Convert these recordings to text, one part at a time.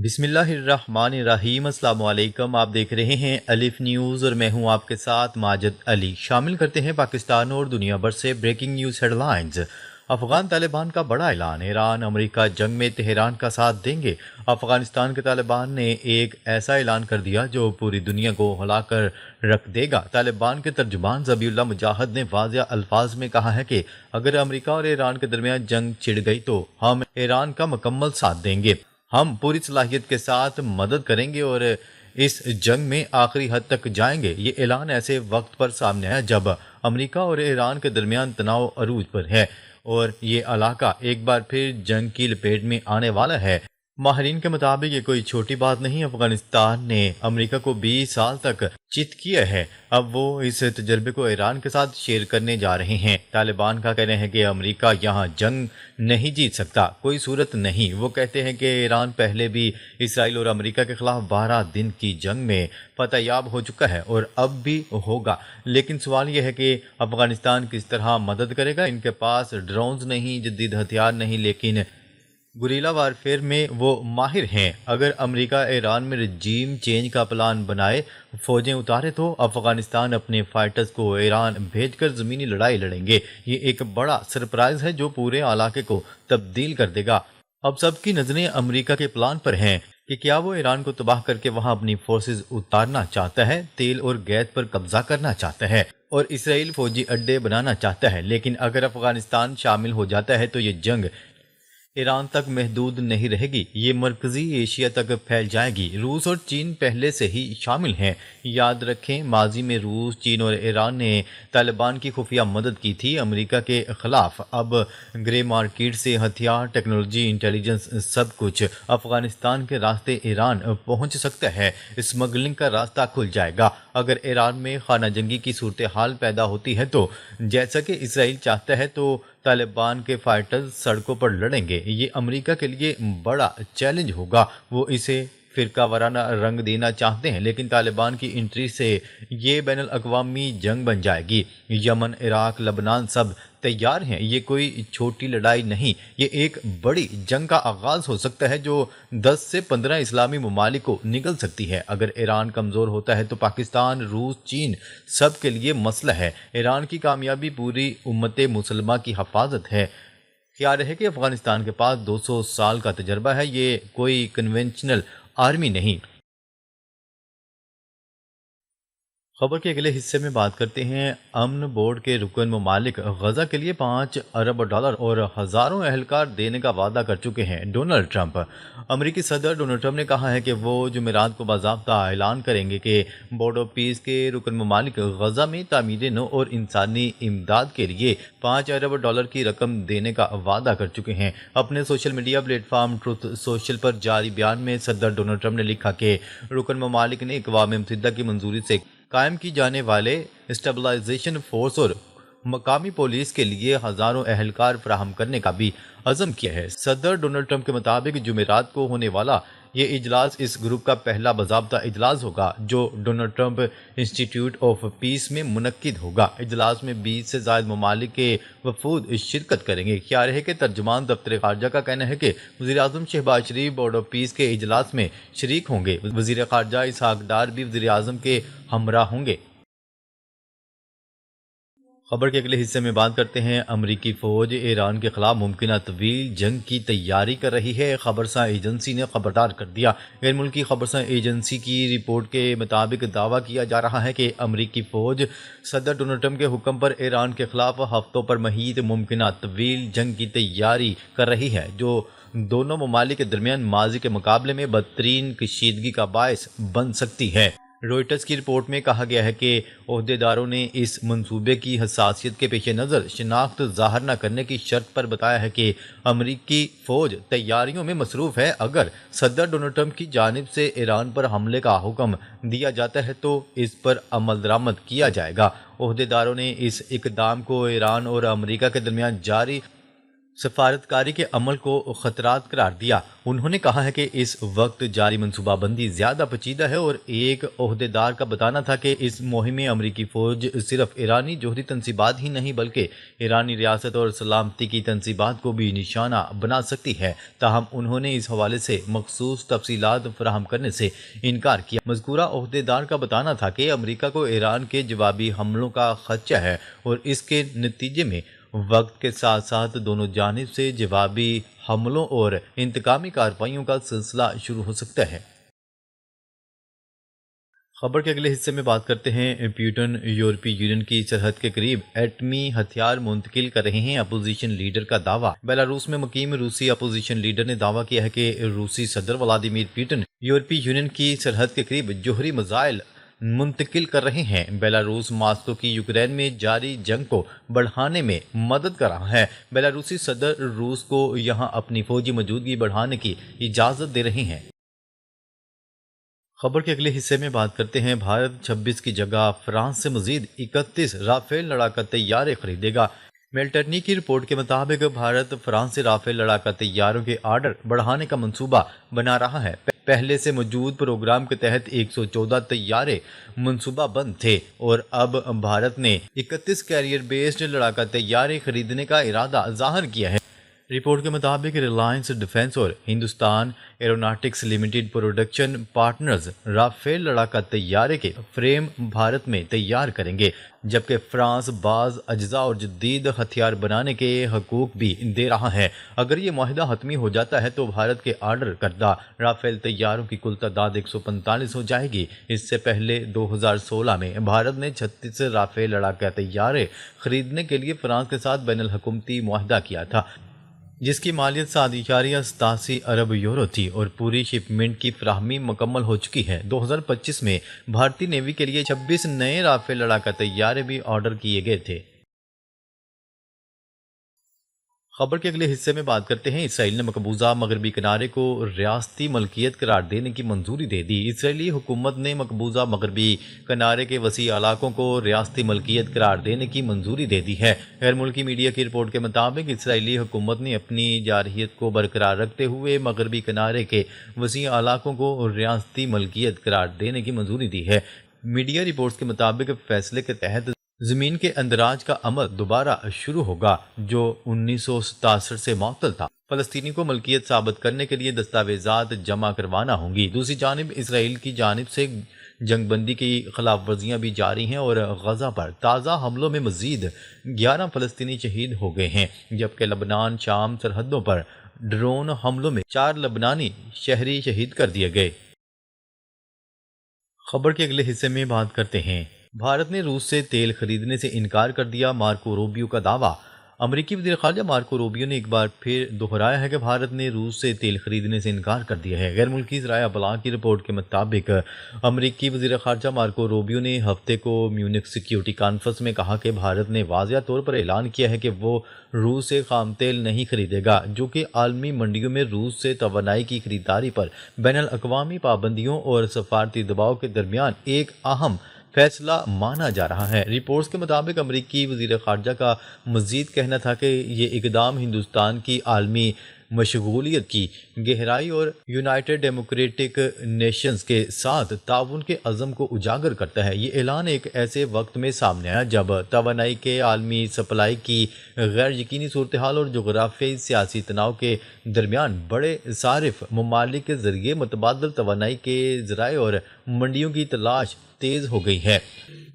بسم اللہ الرحمن الرحیم۔ السلام علیکم، آپ دیکھ رہے ہیں الف نیوز اور میں ہوں آپ کے ساتھ ماجد علی۔ شامل کرتے ہیں پاکستان اور دنیا بھر سے بریکنگ نیوز ہیڈ لائنز۔ افغان طالبان کا بڑا اعلان، ایران امریکہ جنگ میں تہران کا ساتھ دیں گے۔ افغانستان کے طالبان نے ایک ایسا اعلان کر دیا جو پوری دنیا کو ہلا کر رکھ دے گا۔ طالبان کے ترجمان ذبیح اللہ مجاہد نے واضح الفاظ میں کہا ہے کہ اگر امریکہ اور ایران کے درمیان جنگ چھڑ گئی تو ہم ایران کا مکمل ساتھ دیں گے، ہم پوری صلاحیت کے ساتھ مدد کریں گے اور اس جنگ میں آخری حد تک جائیں گے۔ یہ اعلان ایسے وقت پر سامنے آیا جب امریکہ اور ایران کے درمیان تناؤ عروج پر ہے اور یہ علاقہ ایک بار پھر جنگ کی لپیٹ میں آنے والا ہے۔ ماہرین کے مطابق یہ کوئی چھوٹی بات نہیں۔ افغانستان نے امریکہ کو 20 سال تک چت کیا ہے، اب وہ اس تجربے کو ایران کے ساتھ شیئر کرنے جا رہے ہیں۔ طالبان کا کہنا ہے کہ امریکہ یہاں جنگ نہیں جیت سکتا، کوئی صورت نہیں۔ وہ کہتے ہیں کہ ایران پہلے بھی اسرائیل اور امریکہ کے خلاف 12 دن کی جنگ میں فتح یاب ہو چکا ہے اور اب بھی ہوگا، لیکن سوال یہ ہے کہ افغانستان کس طرح مدد کرے گا۔ ان کے پاس ڈرونز نہیں، جدید ہتھیار نہیں، لیکن گوریلا وارفیئر میں وہ ماہر ہیں۔ اگر امریکہ ایران میں رجیم چینج کا پلان بنائے، فوجیں اتارے، تو افغانستان اپنے فائٹرز کو ایران بھیج کر زمینی لڑائی لڑیں گے۔ یہ ایک بڑا سرپرائز ہے جو پورے علاقے کو تبدیل کر دے گا۔ اب سب کی نظریں امریکہ کے پلان پر ہیں کہ کیا وہ ایران کو تباہ کر کے وہاں اپنی فورسز اتارنا چاہتا ہے، تیل اور گیس پر قبضہ کرنا چاہتا ہے اور اسرائیل فوجی اڈے بنانا چاہتا ہے۔ لیکن اگر افغانستان شامل ہو جاتا ہے تو یہ جنگ ایران تک محدود نہیں رہے گی، یہ مرکزی ایشیا تک پھیل جائے گی۔ روس اور چین پہلے سے ہی شامل ہیں۔ یاد رکھیں، ماضی میں روس، چین اور ایران نے طالبان کی خفیہ مدد کی تھی امریکہ کے خلاف۔ اب گرے مارکیٹ سے ہتھیار، ٹیکنالوجی، انٹیلیجنس، سب کچھ افغانستان کے راستے ایران پہنچ سکتا ہے۔ اسمگلنگ کا راستہ کھل جائے گا۔ اگر ایران میں خانہ جنگی کی صورتحال پیدا ہوتی ہے تو جیسا کہ اسرائیل چاہتا ہے تو طالبان کے فائٹرز سڑکوں پر لڑیں گے۔ یہ امریکہ کے لیے بڑا چیلنج ہوگا۔ وہ اسے فرقہ وارانہ رنگ دینا چاہتے ہیں، لیکن طالبان کی انٹری سے یہ بین الاقوامی جنگ بن جائے گی۔ یمن، عراق، لبنان سب تیار ہیں۔ یہ کوئی چھوٹی لڑائی نہیں، یہ ایک بڑی جنگ کا آغاز ہو سکتا ہے جو 10 سے 15 اسلامی ممالک کو نگل سکتی ہے۔ اگر ایران کمزور ہوتا ہے تو پاکستان، روس، چین سب کے لیے مسئلہ ہے۔ ایران کی کامیابی پوری امت مسلمہ کی حفاظت ہے۔ خیال رہے کہ افغانستان کے پاس 200 سال کا تجربہ ہے، یہ کوئی کنونشنل آرمی نہیں۔ خبر کے اگلے حصے میں بات کرتے ہیں۔ امن بورڈ کے رکن ممالک غزہ کے لیے $5 ارب اور ہزاروں اہلکار دینے کا وعدہ کر چکے ہیں۔ Donald Trump. امریکی صدر ڈونلڈ ٹرمپ نے کہا ہے کہ وہ جمعرات کو باضابطہ اعلان کریں گے کہ بورڈ آف پیس کے رکن ممالک غزہ میں تعمیر نو اور انسانی امداد کے لیے $5 ارب کی رقم دینے کا وعدہ کر چکے ہیں۔ اپنے social media platform Truth Social پر جاری بیان میں صدر ڈونلڈ ٹرمپ نے لکھا کہ رکن ممالک نے اقوام متحدہ کی منظوری سے قائم کی جانے والے اسٹیبلائزیشن فورس اور مقامی پولیس کے لیے ہزاروں اہلکار فراہم کرنے کا بھی عزم کیا ہے۔ صدر ڈونلڈ ٹرمپ کے مطابق جمعرات کو ہونے والا یہ اجلاس اس گروپ کا پہلا باضابطہ اجلاس ہوگا جو ڈونلڈ ٹرمپ انسٹی ٹیوٹ آف پیس میں منعقد ہوگا۔ اجلاس میں 20 سے زائد ممالک کے وفود شرکت کریں گے۔ خیال ہے کہ ترجمان دفتر خارجہ کا کہنا ہے کہ وزیراعظم شہباز شریف بورڈ آف پیس کے اجلاس میں شریک ہوں گے۔ وزیر خارجہ اسحاق ڈار بھی وزیر اعظم کے ہمراہ ہوں گے۔ خبر کے اگلے حصے میں بات کرتے ہیں۔ امریکی فوج ایران کے خلاف ممکنہ طویل جنگ کی تیاری کر رہی ہے، خبرساں ایجنسی نے خبردار کر دیا۔ غیر ملکی خبرساں ایجنسی کی رپورٹ کے مطابق دعویٰ کیا جا رہا ہے کہ امریکی فوج صدر ڈونلڈ ٹرمپ کے حکم پر ایران کے خلاف ہفتوں پر محیط ممکنہ طویل جنگ کی تیاری کر رہی ہے، جو دونوں ممالک کے درمیان ماضی کے مقابلے میں بدترین کشیدگی کا باعث بن سکتی ہے۔ روئٹرز کی رپورٹ میں کہا گیا ہے کہ عہدیداروں نے اس منصوبے کی حساسیت کے پیش نظر شناخت ظاہر نہ کرنے کی شرط پر بتایا ہے کہ امریکی فوج تیاریوں میں مصروف ہے۔ اگر صدر ڈونلڈ ٹرمپ کی جانب سے ایران پر حملے کا حکم دیا جاتا ہے تو اس پر عمل درآمد کیا جائے گا۔ عہدیداروں نے اس اقدام کو ایران اور امریکہ کے درمیان جاری سفارتکاری کے عمل کو خطرات قرار دیا۔ انہوں نے کہا ہے کہ اس وقت جاری منصوبہ بندی زیادہ پیچیدہ ہے اور ایک عہدیدار کا بتانا تھا کہ اس مہم میں امریکی فوج صرف ایرانی جوہری تنصیبات ہی نہیں بلکہ ایرانی ریاست اور سلامتی کی تنصیبات کو بھی نشانہ بنا سکتی ہے، تاہم انہوں نے اس حوالے سے مخصوص تفصیلات فراہم کرنے سے انکار کیا۔ مذکورہ عہدیدار کا بتانا تھا کہ امریکہ کو ایران کے جوابی حملوں کا خدشہ ہے اور اس کے نتیجے میں وقت کے ساتھ ساتھ دونوں جانب سے جوابی حملوں اور انتقامی کارروائیوں کا سلسلہ شروع ہو سکتا ہے۔ خبر کے اگلے حصے میں بات کرتے ہیں۔ پیوٹن یورپی یونین کی سرحد کے قریب ایٹمی ہتھیار منتقل کر رہے ہیں، اپوزیشن لیڈر کا دعویٰ۔ بیلاروس میں مقیم روسی اپوزیشن لیڈر نے دعویٰ کیا ہے کہ روسی صدر ولادیمیر پوٹن یورپی یونین کی سرحد کے قریب جوہری میزائل منتقل کر رہے ہیں۔ بیلاروس ماسکو کی یوکرین میں جاری جنگ کو بڑھانے میں مدد کر رہا ہے۔ بیلاروسی صدر روس کو یہاں اپنی فوجی موجودگی بڑھانے کی اجازت دے رہے ہیں۔ خبر کے اگلے حصے میں بات کرتے ہیں۔ بھارت 26 کی جگہ فرانس سے مزید 31 رافیل لڑاکا طیارے خریدے گا۔ میلٹرنی کی رپورٹ کے مطابق بھارت فرانس سے رافیل لڑاکا طیاروں کے آرڈر بڑھانے کا منصوبہ بنا رہا ہے۔ پہلے سے موجود پروگرام کے تحت 114 طیارے منصوبہ بند تھے اور اب بھارت نے 31 کیریئر بیسڈ لڑاکا طیارے خریدنے کا ارادہ ظاہر کیا ہے۔ رپورٹ کے مطابق ریلائنس ڈیفنس اور Hindustan Aeronautics Limited production partners Rafale لڑاکا طیارے کے فریم بھارت میں تیار کریں گے، جبکہ فرانس بعض اجزاء اور جدید ہتھیار بنانے کے حقوق بھی دے رہا ہے۔ اگر یہ معاہدہ حتمی ہو جاتا ہے تو بھارت کے آرڈر کردہ رافیل طیاروں کی کل تعداد 145 ہو جائے گی۔ اس سے پہلے 2016 میں بھارت نے 36 رافیل لڑاکا طیارے خریدنے کے لیے فرانس کے ساتھ بین الحکومتی معاہدہ کیا تھا، جس کی مالیت 7.87 ارب یورو تھی اور پوری شپمنٹ کی فراہمی مکمل ہو چکی ہے۔ 2025 میں بھارتی نیوی کے لیے 26 نئے رافیل لڑاکا طیارے بھی آرڈر کیے گئے تھے۔ خبر کے اگلے حصے میں بات کرتے ہیں۔ اسرائیل نے مقبوضہ مغربی کنارے کو ریاستی ملکیت قرار دینے کی منظوری دے دی۔ اسرائیلی حکومت نے مقبوضہ مغربی کنارے کے وسیع علاقوں کو ریاستی ملکیت قرار دینے کی منظوری دے دی ہے۔ غیر ملکی میڈیا کی رپورٹ کے مطابق اسرائیلی حکومت نے اپنی جارحیت کو برقرار رکھتے ہوئے مغربی کنارے کے وسیع علاقوں کو ریاستی ملکیت قرار دینے کی منظوری دی ہے۔ میڈیا رپورٹس کے مطابق فیصلے کے تحت زمین کے اندراج کا عمل دوبارہ شروع ہوگا، جو 1967 سے معطل تھا۔ فلسطینی کو ملکیت ثابت کرنے کے لیے دستاویزات جمع کروانا ہوں گی۔ دوسری جانب اسرائیل کی جانب سے جنگ بندی کی خلاف ورزیاں بھی جاری ہیں اور غزہ پر تازہ حملوں میں مزید 11 فلسطینی شہید ہو گئے ہیں، جبکہ لبنان شام سرحدوں پر ڈرون حملوں میں 4 لبنانی شہری شہید کر دیے گئے۔ خبر کے اگلے حصے میں بات کرتے ہیں۔ بھارت نے روس سے تیل خریدنے سے انکار کر دیا، مارکو روبیو کا دعویٰ۔ امریکی وزیر خارجہ مارکو روبیو نے ایک بار پھر دہرایا ہے کہ بھارت نے روس سے تیل خریدنے سے انکار کر دیا ہے۔ غیر ملکی ذرائع ابلاغ کی رپورٹ کے مطابق امریکی وزیر خارجہ مارکو روبیو نے ہفتے کو میونخ سیکیورٹی کانفرنس میں کہا کہ بھارت نے واضح طور پر اعلان کیا ہے کہ وہ روس سے خام تیل نہیں خریدے گا، جو کہ عالمی منڈیوں میں روس سے توانائی کی خریداری پر بین الاقوامی پابندیوں اور سفارتی دباؤ کے درمیان ایک اہم فیصلہ مانا جا رہا ہے۔ رپورٹس کے مطابق امریکی وزیر خارجہ کا مزید کہنا تھا کہ یہ اقدام ہندوستان کی عالمی مشغولیت کی گہرائی اور یونائٹڈ ڈیموکریٹک نیشنز کے ساتھ تعاون کے عزم کو اجاگر کرتا ہے۔ یہ اعلان ایک ایسے وقت میں سامنے آیا جب توانائی کے عالمی سپلائی کی غیر یقینی صورتحال اور جغرافیائی سیاسی تناؤ کے درمیان بڑے صارف ممالک کے ذریعے متبادل توانائی کے ذرائع اور منڈیوں کی تلاش تیز ہو گئی ہے۔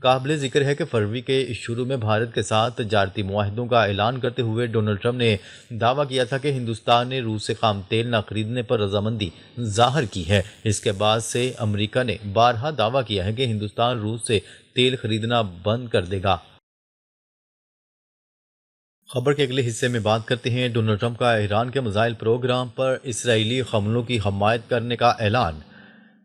قابل ذکر ہے کہ فروری کے شروع میں بھارت کے ساتھ تجارتی معاہدوں کا اعلان کرتے ہوئے ڈونلڈ ٹرمپ نے دعویٰ کیا تھا کہ ہندوستان نے روس سے خام تیل نہ خریدنے پر رضامندی ظاہر کی ہے۔ اس کے بعد سے امریکہ نے بارہا دعویٰ کیا ہے کہ ہندوستان روس سے تیل خریدنا بند کر دے گا۔ خبر کے اگلے حصے میں بات کرتے ہیں۔ ڈونلڈ ٹرمپ کا ایران کے میزائل پروگرام پر اسرائیلی حملوں کی حمایت کرنے کا اعلان۔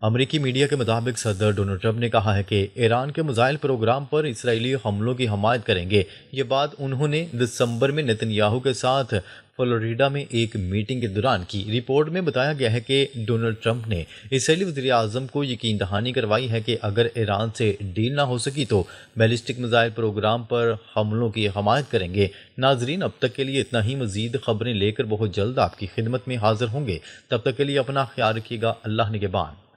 امریکی میڈیا کے مطابق صدر ڈونلڈ ٹرمپ نے کہا ہے کہ ایران کے میزائل پروگرام پر اسرائیلی حملوں کی حمایت کریں گے۔ یہ بات انہوں نے دسمبر میں نتن یاہو کے ساتھ فلوریڈا میں ایک میٹنگ کے دوران کی۔ رپورٹ میں بتایا گیا ہے کہ ڈونلڈ ٹرمپ نے اسرائیلی وزیر اعظم کو یقین دہانی کروائی ہے کہ اگر ایران سے ڈیل نہ ہو سکی تو بیلسٹک میزائل پروگرام پر حملوں کی حمایت کریں گے۔ ناظرین، اب تک کے لیے اتنا ہی۔ مزید خبریں لے کر بہت جلد آپ کی خدمت میں حاضر ہوں گے۔ تب تک کے لیے اپنا خیال رکھیے گا۔ اللہ نگہبان۔